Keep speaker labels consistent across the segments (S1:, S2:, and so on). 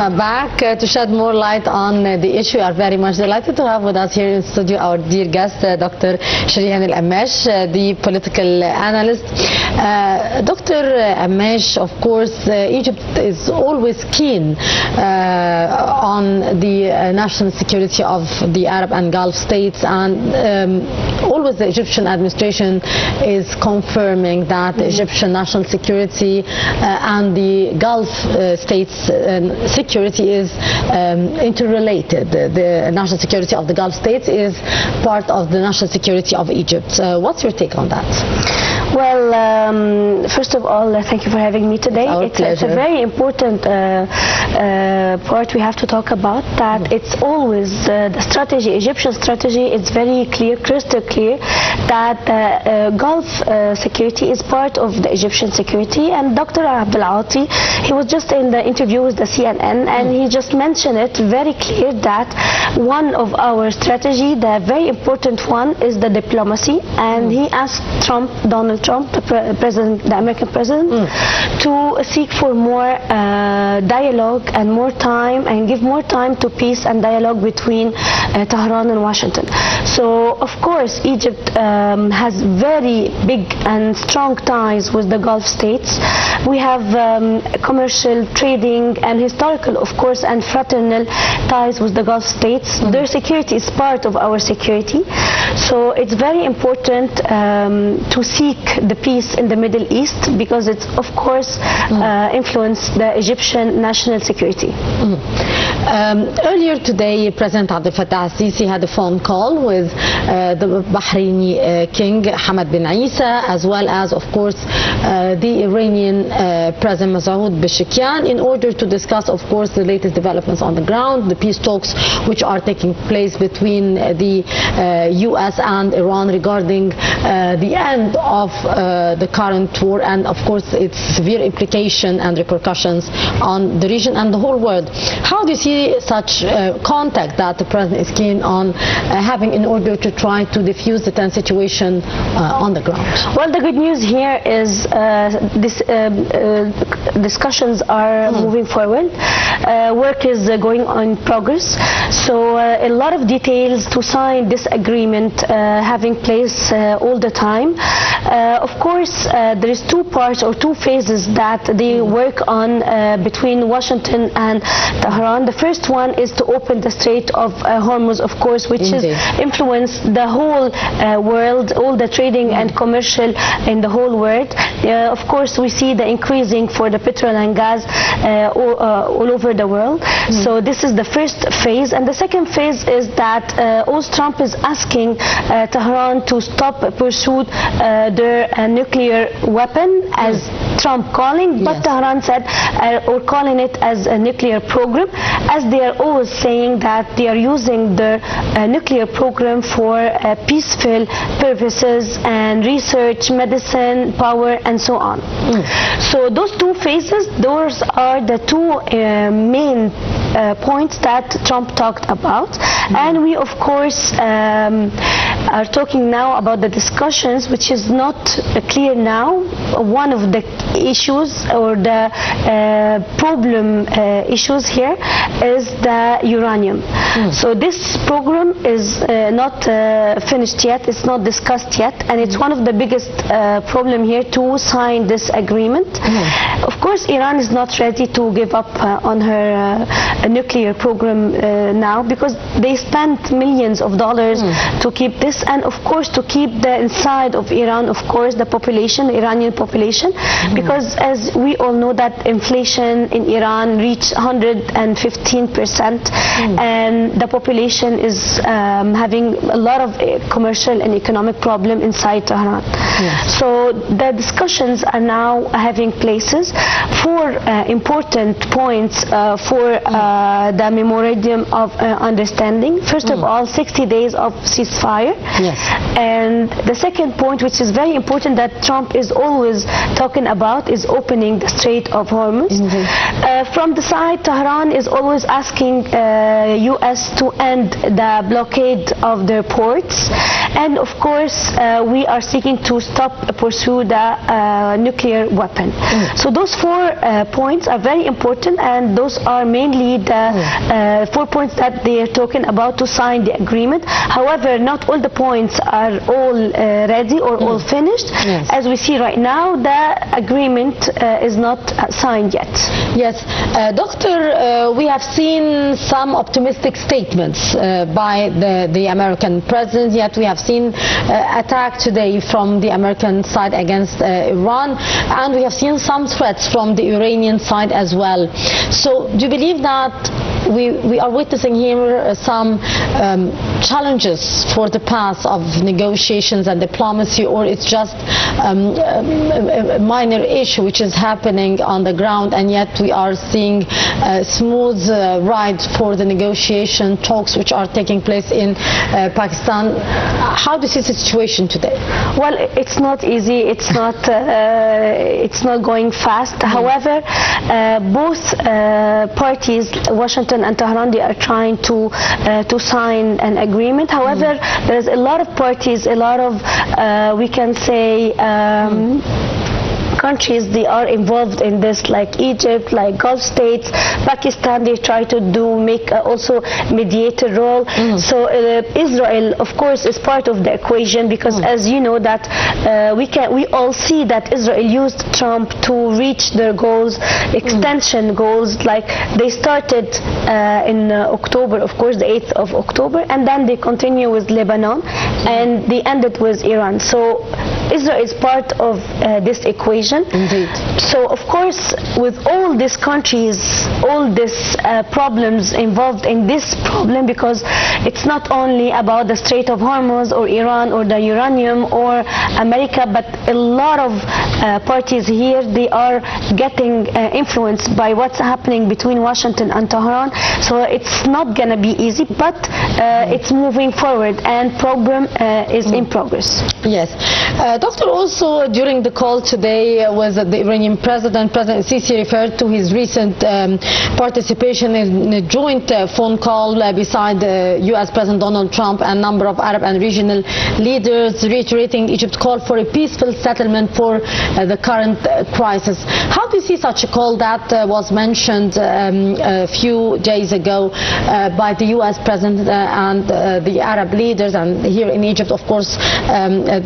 S1: back to shed more light on the issue. We are very much delighted to have with us here in studio our dear guest, Dr. Sherihan Kamash, the political analyst. Dr. Kamash, of course, Egypt is always keen on the national security of the Arab and Gulf states, and always the Egyptian administration is confirming that the Egyptian national security and the Gulf states security is interrelated. The national security of the Gulf states is part of the national security of Egypt. What's your take on that?
S2: Well, first of all, thank you for having me today. It's a very important part we have to talk about, that it's always the strategy, Egyptian strategy, it's very clear, crystal clear, that Gulf security is part of the Egyptian security. And Dr. Abdel-Ati, he was just in the interview with the CNN, and he just mentioned it very clear that one of our strategy, the very important one, is the diplomacy. And he asked Donald Trump, the American president, to seek for more dialogue and more time, and give more time to peace and dialogue between Tehran and Washington. So, of course, Egypt has very big and strong ties with the Gulf states. We have commercial, trading, and historical, of course, and fraternal ties with the Gulf states. Their security is part of our security. So it's very important to seek the peace in the Middle East, because it's, of course, influence the Egyptian national security.
S1: Earlier today, President Abdel Fattah al-Sisi had a phone call with the Bahraini King Hamad bin Isa, as well as, of course, the Iranian President Masoud Pezeshkian, in order to discuss, of course, the latest developments on the ground, the peace talks which are taking place between the U.S. and Iran regarding the end of the current war, and, of course, its severe implication and repercussions on the region and the whole world. How do you see such contact that the President is keen on having in order to try to diffuse the tense situation on the ground?
S2: Well, the good news here is this discussions are moving forward. Work is going on progress. So a lot of details to sign this agreement having place all the time. Of course, there is two parts or two phases that they work on between Washington and Tehran. The first one is to open the Strait of Hormuz, of course, which is influence the whole world, all the trading and commercial in the whole world. Of course, we see the increasing for the petrol and gas all over the world. So this is the first phase. And the second phase is that also Trump is asking Tehran to stop pursue their nuclear weapon, as Trump calling, but Tehran said, or calling it as a nuclear program, as they are always saying that they are using their nuclear program for peaceful purposes and research, medicine, power, and so on. So those two phases, those are the two main points that Trump talked about. And we, of course, are talking now about the discussions, which is not clear now. One of the issues or the problem issues here is the uranium. So this program is not finished yet, it's not discussed yet, and it's one of the biggest problem here to sign this agreement. Of course, Iran is not ready to give up on her nuclear program now, because they spent millions of dollars to keep this, and of course to keep the inside of Iran, of course, the population, the Iranian population, because as we all know that inflation in Iran reached 115%, and the population is having a lot of commercial and economic problem inside Tehran. So the discussions are now having places for important points for the memorandum of understanding. First of all, 60 days of ceasefire.
S1: Yes.
S2: And the second point, which is very important, that Trump is always talking about, is opening the Strait of Hormuz. From the side, Tehran is always asking U.S. to end the blockade of their ports. And of course, we are seeking to pursue the nuclear weapon. So those 4 points are very important, and those are mainly the 4 points that they are talking about to sign the agreement. However, not all the points are all ready or all finished.
S1: Yes.
S2: As we see right now, the agreement is not signed yet.
S1: Yes, Doctor, we have seen some optimistic statements by the American president, yet we have seen attack today from the American side against Iran, and we have seen some threats from the Iranian side as well. So do you believe that we are witnessing here some challenges for the path of negotiations and diplomacy, or it's just a minor issue which is happening on the ground, and yet we are seeing a smooth ride for the negotiation talks which are taking place in Pakistan? How do you see the situation today?
S2: Well, it's not easy. It's not going fast. However, both parties, Washington and Tehran, they are trying to sign an agreement. However, there's a lot of parties, a lot of we can say countries, they are involved in this, like Egypt, like Gulf states, Pakistan, they try to make also mediator role. So Israel, of course, is part of the equation, because as you know that we all see that Israel used Trump to reach their goals, extension goals, like they started in October, of course, the 8th of October, and then they continue with Lebanon, and they ended with Iran. So Israel is part of this equation.
S1: Indeed.
S2: So of course, with all these countries, all these problems involved in this problem, because it's not only about the Strait of Hormuz or Iran or the uranium or America, but a lot of parties here, they are getting influenced by what's happening between Washington and Tehran. So it's not going to be easy, but it's moving forward, and program is in progress.
S1: Yes. Doctor, also during the call today with the Iranian President Sisi referred to his recent participation in a joint phone call beside U.S. President Donald Trump and a number of Arab and regional leaders, reiterating Egypt's call for a peaceful settlement for the current crisis. How do you see such a call that was mentioned a few days ago by the U.S. President and the Arab leaders, and here in Egypt, of course,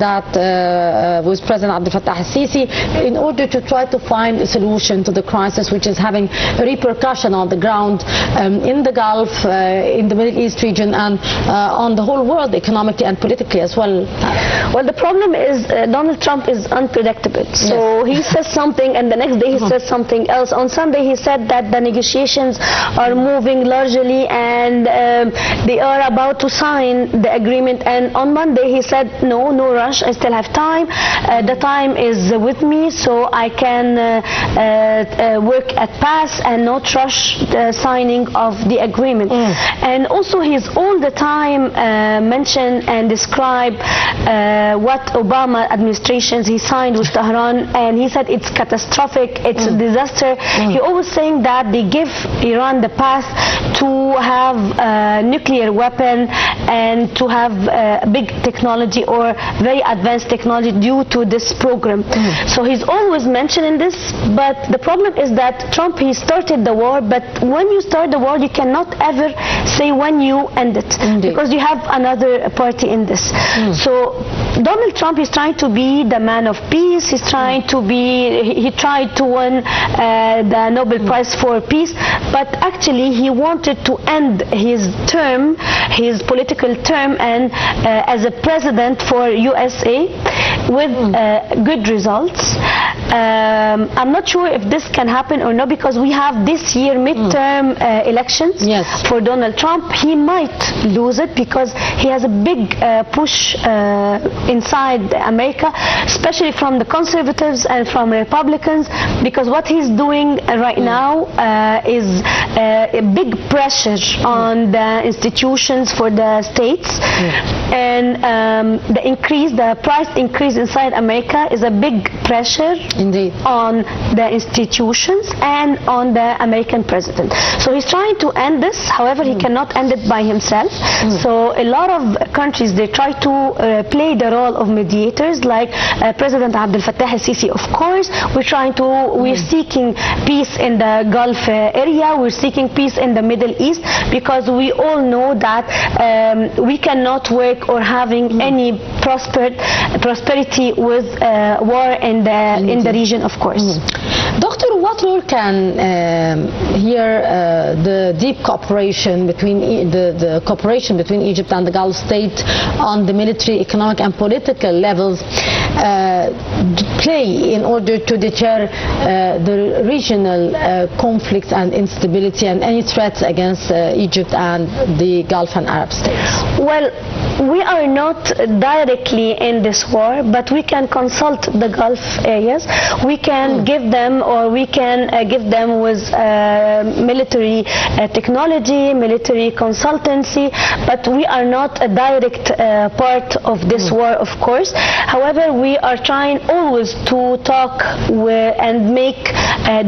S1: that with President Abdel Fattah al-Sisi, in order to try to find a solution to the crisis which is having a repercussion on the ground in the Gulf, in the Middle East region, and on the whole world, economically and politically as well?
S2: Well, the problem is Donald Trump is unpredictable. So he says something, and the next day he says something else. On Sunday he said that the negotiations are moving largely, and they are about to sign the agreement. And on Monday he said, no rush, I still have time. The time is with me, so I can work at pace and not rush the signing of the agreement. And also he's all the time mentioned and described what Obama administrations he signed with Tehran, and he said it's catastrophic, it's a disaster. He always saying that they give Iran the path to have a nuclear weapon and to have big technology or very advanced technology due to this program. So he's always mentioning this, but the problem is that Trump, he started the war, but when you start the war, you cannot ever say when you end it. Indeed. Because you have another party in this. So Donald Trump is trying to be the man of peace. He's trying to be, he tried to win the Nobel Prize for Peace, but actually he wanted to end his term, his political term, and as a president for USA with good results. I'm not sure if this can happen or not, because we have this year midterm elections for Donald Trump. He might lose it because he has a big push inside America, especially from the conservatives and from Republicans, because what he's doing right now is a big pressure on the institutions for the states, and the price increase inside America is a big pressure on the institutions and on the American president. So he's trying to end this. However, he cannot end it by himself. So a lot of countries, they try to play the role of mediators, like President Abdel Fattah al-Sisi. Of course, we're seeking peace in the Gulf area. We're seeking peace in the Middle East, because we all know that we cannot work or having any prosperity with war in the region, of course.
S1: Doctor, what role can the deep cooperation between the cooperation between Egypt and the Gulf states on the military, economic, and political levels play in order to deter the regional conflicts and instability and any threats against Egypt and the Gulf and Arab states?
S2: Well, we are not directly in this war, but we can consult the Gulf areas. We can give them, or we can give them with military technology, military consultancy, but we are not a direct part of this war, of course. However, we are trying always to talk and make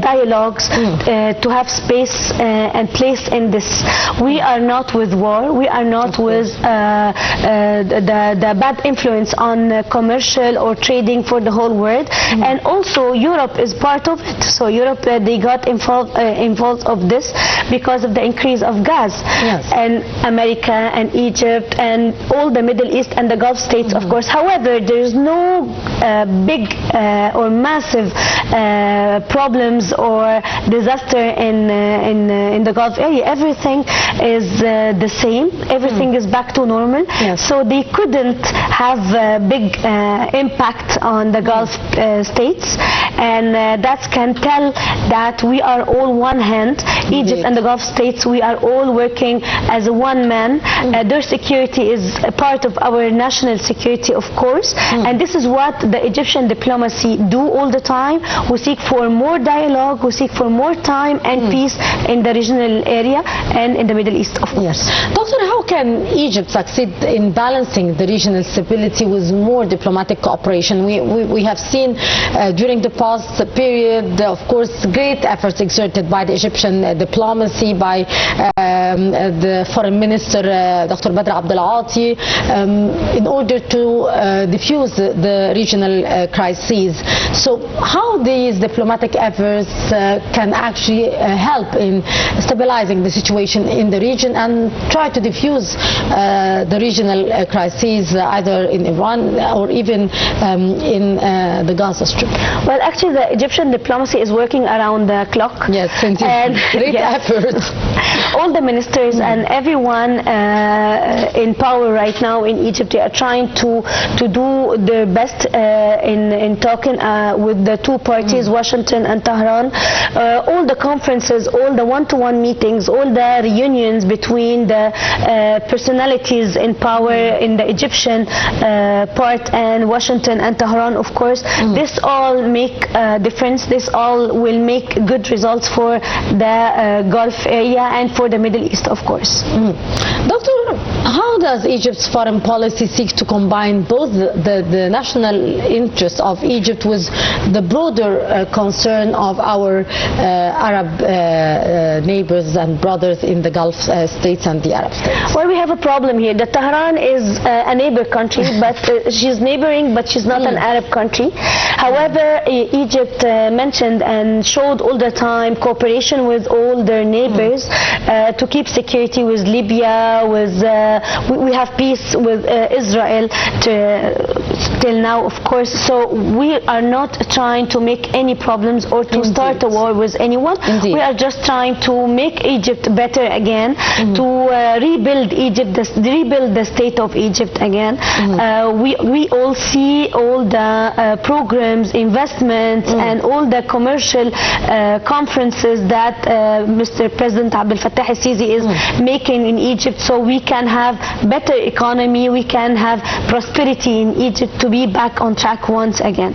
S2: dialogues to have space and place in this. We are not with war. We are not with the bad influence on commercial or trading for the whole world. And also Europe is part of it. So Europe, they got involved of this because of the increase of gas. And America and Egypt and all the Middle East and the Gulf states, of course. However, there is no big or massive problems or disaster in the Gulf area. Everything is the same. Everything is back to normal. So they couldn't have a big impact on the Gulf states, and that can tell that we are all one hand. Egypt and the Gulf states, we are all working as a one man. Their security is a part of our national security, of course, and this is what the Egyptian diplomacy do all the time. We seek for more dialogue, we seek for more time and peace in the regional area and in the Middle East, of course.
S1: Doctor, how can Egypt succeed in balancing the regional stability with more diplomatic cooperation? We have seen during the past period, of course, great efforts exerted by the Egyptian diplomacy, by the foreign minister Dr. Badr Abdel Ati, in order to diffuse the regional crises. So how these diplomatic efforts can actually help in stabilizing the situation in the region and try to diffuse the regional crises either in Iran or even in the Gaza Strip?
S2: Well, actually, the Egyptian diplomacy is working around the clock.
S1: Yes, indeed. And great effort.
S2: All the ministers and everyone in power right now in Egypt, they are trying to do their best in talking with the two parties, Washington and Tehran. All the conferences, all the one-to-one meetings, all the reunions between the personalities in power in the Egyptian part and Washington and Tehran, of course, this all make a difference. This all will make good results for the Gulf area and for the Middle East, of course.
S1: Doctor, how does Egypt's foreign policy seek to combine both the national interest of Egypt with the broader concern of our Arab neighbors and brothers in the Gulf states and the Arab states?
S2: Well, we have a problem here. The Tehran is a neighbor country, but she's neighboring, but she's not an Arab country. However, Egypt mentioned and showed all the time cooperation with all their neighbors to keep security with Libya, with we have peace with Israel. till now, of course. So we are not trying to make any problems or to start a war with anyone.
S1: Indeed.
S2: We are just trying to make Egypt better again, to rebuild Egypt, rebuild the state of Egypt again. We all see all the programs, investments, and all the commercial conferences that Mr. President Abdel Fattah al-Sisi is making in Egypt, so we can have better economy, we can have prosperity in Egypt to be back on track once again.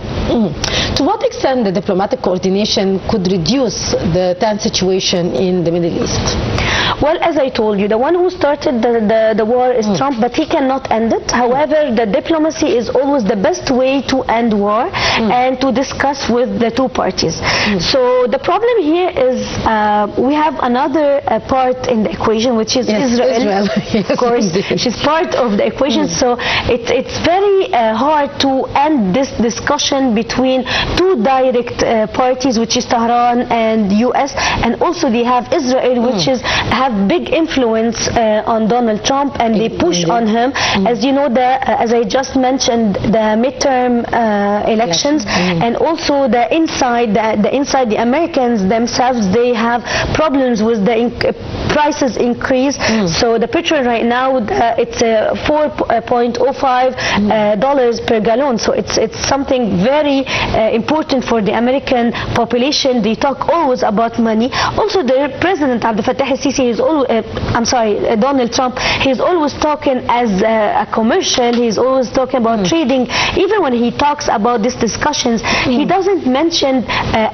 S1: To what extent the diplomatic coordination could reduce the tense situation in the Middle East?
S2: Well, as I told you, the one who started the war is Trump, but he cannot end it. However, the diplomacy is always the best way to end war and to discuss with the two parties. So the problem here is we have another part in the equation, which is Israel.
S1: Yes,
S2: of course, she's part of the equation. So it's very hard to end this discussion between two direct parties, which is Tehran and US, and also they have Israel, which have big influence on Donald Trump, and they push on him. As you know, as I just mentioned, the midterm elections, and also the inside the Americans themselves, they have problems with the prices increase. So the petrol right now, it's $4.05 per gallon. So it's something very important for the American population. They talk always about money. Also, the President Abdel Fattah al-Sisi is Donald Trump. He's always talking as a commercial. He's always talking about trading. Even when he talks about these discussions, he doesn't mention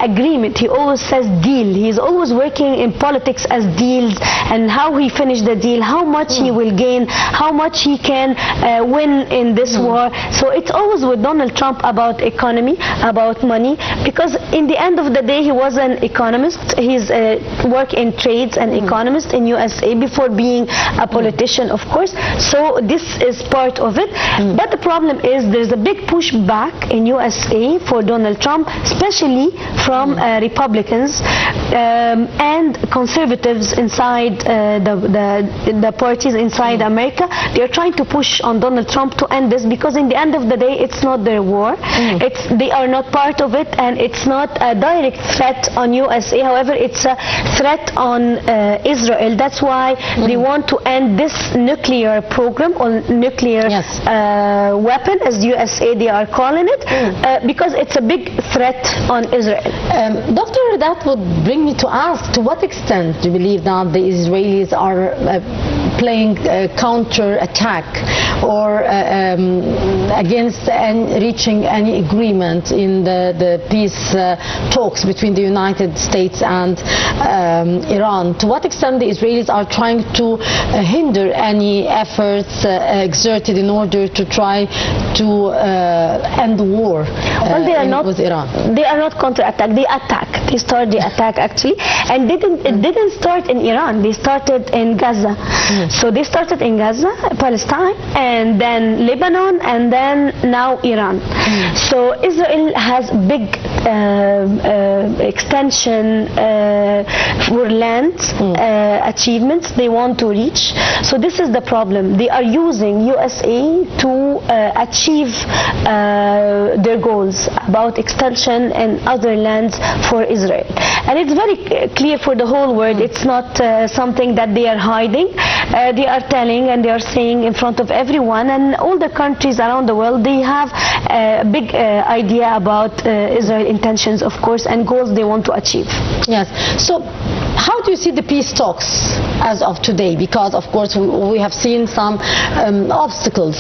S2: agreement. He always says deal. He's always working in politics as deals, and how he finished the deal, how much he will gain, how much he can win in this war. So it's always with Donald Trump about economy, about money, because in the end of the day, he was an economist. He's worked in trades and economist in USA before being a politician, of course. So this is part of it. But the problem is there's a big pushback in USA for Donald Trump, especially from Republicans and conservatives inside the parties inside America. They're trying to push on Donald Trump to end this, because in the end of the day, it's not their war. They are not part of it, and it's not a direct threat on USA. However, it's a threat on Israel. That's why they want to end this nuclear program, or nuclear weapon, as USA they are calling it, because it's a big threat on Israel.
S1: Doctor, that would bring me to ask, to what extent do you believe that the Israelis are playing counter-attack or against reaching any agreement in the peace talks between the United States and Iran? To what extent the Israelis are trying to hinder any efforts exerted in order to try to end the war with Iran?
S2: They are not counter-attack. They attack. They start the attack actually, and it didn't start in Iran. They started in Gaza. So they started in Gaza, Palestine, and then Lebanon, and then now Iran. So Israel has big extension for land achievements they want to reach. So this is the problem. They are using USA to achieve their goals about extension and other lands for Israel. And it's very clear for the whole world. It's not something that they are hiding. They are telling and they are saying in front of everyone, and all the countries around the world, they have a big idea about Israel intentions, of course, and goals they want to achieve.
S1: Yes. So how do you see the peace talks as of today? Because, of course, we have seen some obstacles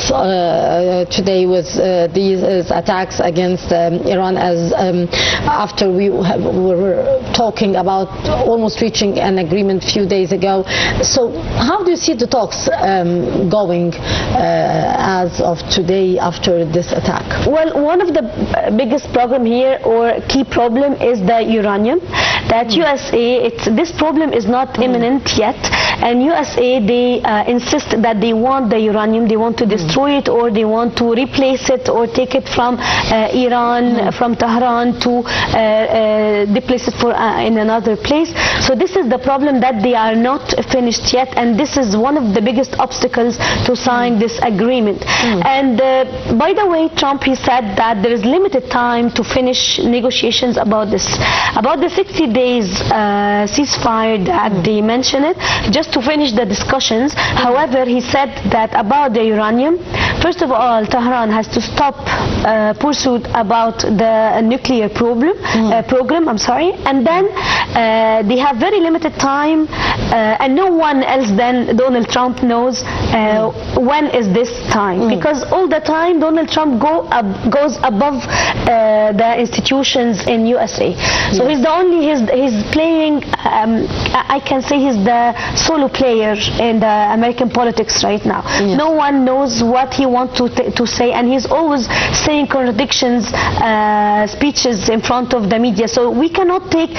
S1: today with these attacks against Iran, as after we were talking about almost reaching an agreement a few days ago. So how do you see the talks going as of today after this attack?
S2: Well, one of the biggest problem here, or key problem, is the uranium. That USA, this problem problem is not imminent yet, and USA, they insist that they want the uranium, they want to destroy it, or they want to replace it or take it from Iran, from Tehran, to displace it for in another place. So this is the problem, that they are not finished yet, and this is one of the biggest obstacles to sign this agreement. And by the way, Trump, he said that there is limited time to finish negotiations about this. About the 60 days ceasefire that they mentioned it, just to finish the discussions. However, he said that about the uranium, first of all, Tehran has to stop pursuit about the nuclear program, and then they have very limited time, and no one else than Donald Trump knows when is this time, because all the time Donald Trump goes above the institutions in USA. So he's the only, he's playing, I can say he's the solo player in the American politics right now. No one knows what he wants to say, and he's always saying contradictions, speeches in front of the media. So we cannot take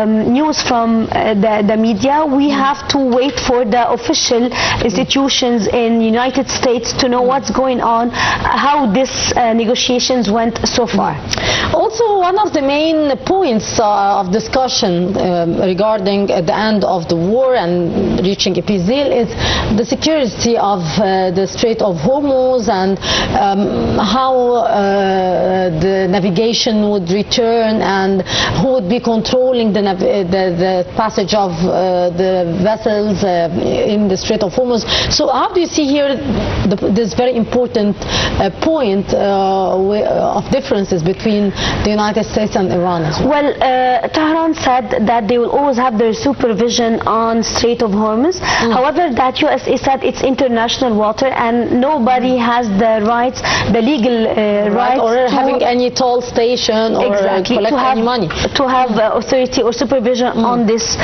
S2: news from the media. We have to wait for the official institutions in the United States to know what's going on, how these negotiations went so far.
S1: Also, one of the main points of discussion regarding the end of the war and reaching a peace deal is the security of the Strait of Hormuz, and how the navigation would return, and who would be controlling the passage of the vessels in the Strait of Hormuz. So how do you see here this very important point of differences between the United States and Iran as well?
S2: Well, Tehran said that they will always have their supervision on Strait of Hormuz. However, that USA said it's international water, and nobody has the rights, the legal rights,
S1: or having any toll station, or collect any money,
S2: to have authority or supervision on this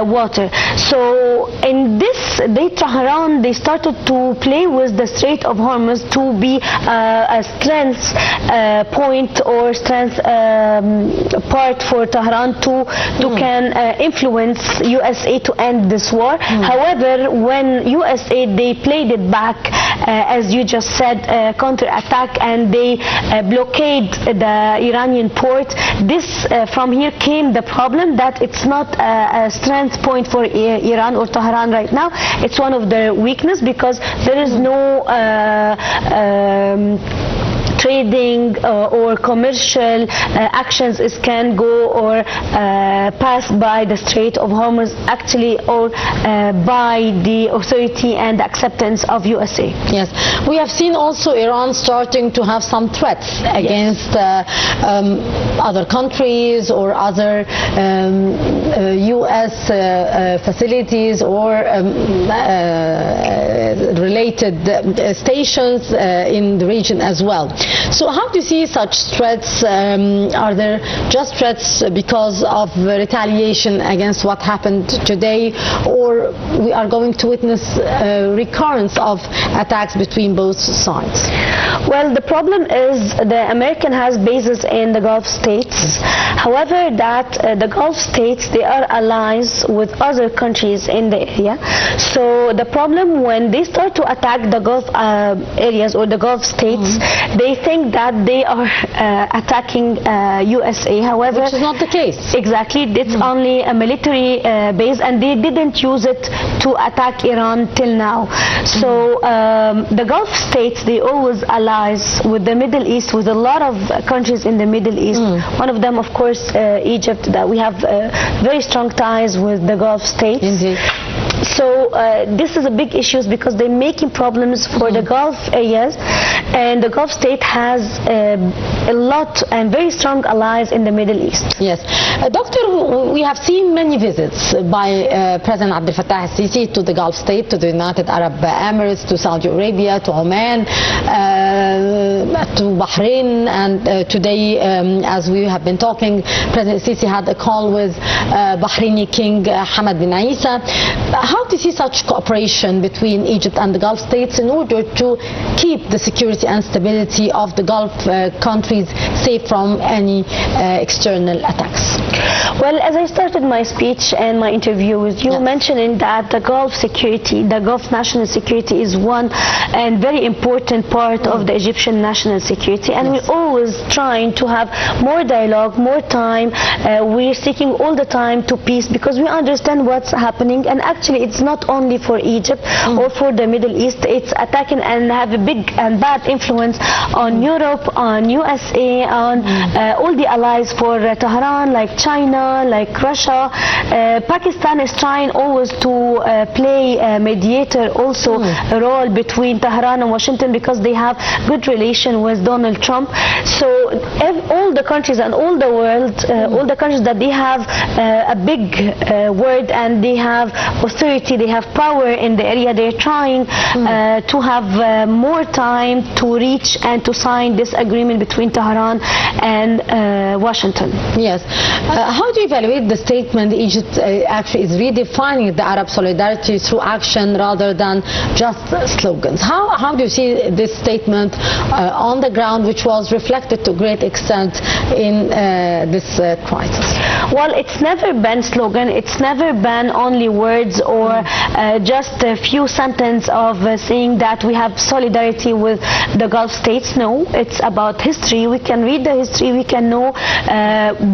S2: water. So in this, Tehran, they started to play with the Strait of Hormuz to be a strength point or strength part for Tehran to can influence USA to end this war. However, when USA, they played it back, as you just said, counter-attack, and they blockade the Iranian port. This from here came the problem, that it's not a strength point for Iran or Tehran right now. It's one of their weakness, because there is no trading or commercial actions can go or pass by the Strait of Hormuz, actually, or by the authority and acceptance of USA.
S1: Yes, we have seen also Iran starting to have some threats against other countries or other US facilities or related stations in the region as well. So how do you see such threats? Are there just threats because of retaliation against what happened today, or we are going to witness recurrence of attacks between both sides?
S2: Well, the problem is the American has bases in the Gulf states. However, that the Gulf states, they are allies with other countries in the area. So the problem, when they start to attack the Gulf areas or the Gulf states, they think that they are attacking USA. However,
S1: which is not the case.
S2: Exactly, it's only a military base, and they didn't use it to attack Iran till now. So the Gulf states, they always allies with the Middle East, with a lot of countries in the Middle East. One of them, of course, Egypt, that we have very strong ties with the Gulf states.
S1: Indeed.
S2: So this is a big issue, because they're making problems for the Gulf areas, and the Gulf state has a lot and very strong allies in the Middle East.
S1: Yes. Doctor, we have seen many visits by President Abdel Fattah al-Sisi to the Gulf state, to the United Arab Emirates, to Saudi Arabia, to Oman, to Bahrain, and today, as we have been talking, President Sisi had a call with Bahraini King Hamad bin Isa. How do you see such cooperation between Egypt and the Gulf states in order to keep the security and stability of the Gulf countries countries safe from any external attacks?
S2: Well, as I started my speech and my interview with you,
S1: Yes.
S2: mentioning that the Gulf security, the Gulf national security is one and very important part of the Egyptian national security, and
S1: Yes.
S2: we're always trying to have more dialogue, more time. We're seeking all the time to peace because we understand what's happening, and actually it's not only for Egypt or for the Middle East, it's attacking and have a big and bad influence on Europe, on USA, on all the allies for Tehran, like China, like Russia. Pakistan is trying always to play a mediator also a role between Tehran and Washington because they have good relation with Donald Trump. So all the countries and all the world, all the countries that they have a big word and they have authority, they have power in the area, they're trying to have more time to reach and to sign this agreement between Tehran and Washington.
S1: Yes. How do you evaluate the statement Egypt actually is redefining the Arab solidarity through action rather than just slogans? How do you see this statement on the ground, which was reflected to a great extent in this crisis?
S2: Well, it's never been slogan, it's never been only words or just a few sentences of saying that we have solidarity with the Gulf states. No, it's about history. We can read the history, we can know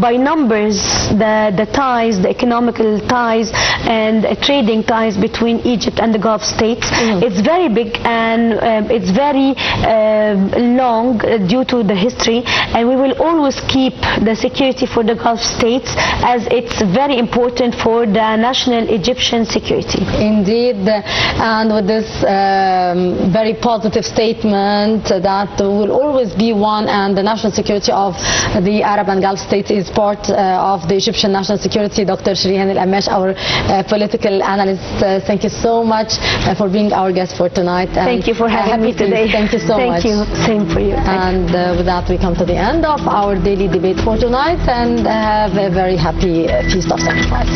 S2: by numbers the ties, the economical ties and trading ties between Egypt and the Gulf states. It's very big and it's very long due to the history, and we will always keep the security for the Gulf states as it's very important for the national Egyptian security.
S1: Indeed, and with this very positive statement that will always be one, and the national security of the Arab and Gulf states is part of the Egyptian national security. Dr. Sherihan Al-Amash, our political analyst, thank you so much for being our guest for tonight.
S2: Thank you for having me today.
S1: Thank you so much.
S2: Thank you. Same for you.
S1: And with that, we come to the end of our daily debate for tonight, and have a very happy Feast of Sacrifice.